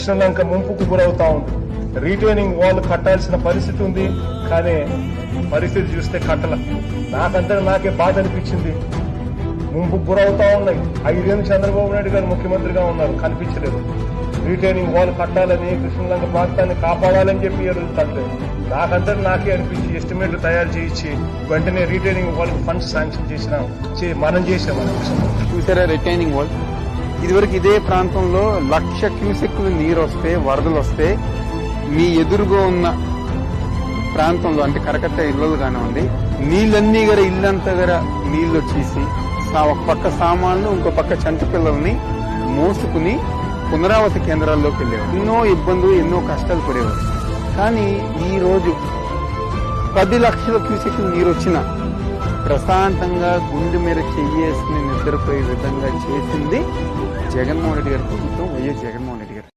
కృష్ణలంక ముంపుకు గురవుతా ఉంది. Retaining wall కట్టాల్సిన పరిస్థితి ఉంది, కానీ పరిస్థితి చూస్తే కట్టల. నాకంతా నాకే బాధ అనిపించింది. ముంపుకు గురవుతా ఉన్నాయి. 5 ఏళ్ళు చంద్రబాబు నాయుడు గారు ముఖ్యమంత్రిగా ఉన్నారు, కనిపించలేదు. రీటైనింగ్ వాల్ కట్టాలని, కృష్ణలంక ప్రాంతాన్ని కాపాడాలని చెప్పి ఈరోజు కట్టలేదు. నాకంతా నాకే అనిపించి ఎస్టిమేట్లు తయారు చేయించి వెంటనే రీటైనింగ్ వాల్ ఫండ్స్ శాంక్షన్ మనం చేసాం. చూసారా రిటైనింగ్ వాల్? ఇదివరకు ఇదే ప్రాంతంలో 1,00,000 క్యూసెక్కులు నీరు వస్తే, వరదలు వస్తే మీ ఎదురుగా ఉన్న ప్రాంతంలో అంటే కరకట్ట ఇళ్లలు కానివ్వండి, నీళ్ళన్నీ గల ఇల్లంతా గల నీళ్లు వచ్చేసి ఒక పక్క సామాన్లు, ఇంకో పక్క చంటి పిల్లల్ని మోసుకుని పునరావాస కేంద్రాల్లోకి వెళ్ళేవారు. ఎన్నో ఇబ్బందులు, ఎన్నో కష్టాలు పడేవారు. కానీ ఈ రోజు 10 లక్షల క్యూసెక్లు నీరు వచ్చినా ప్రశాంతంగా గుండె మీద చెయ్యేసుకుని నిద్రపోయే విధంగా చేసింది జగన్మోహన్ రెడ్డి గారి ప్రభుత్వం, వైఎస్ జగన్మోహన్ రెడ్డి గారు.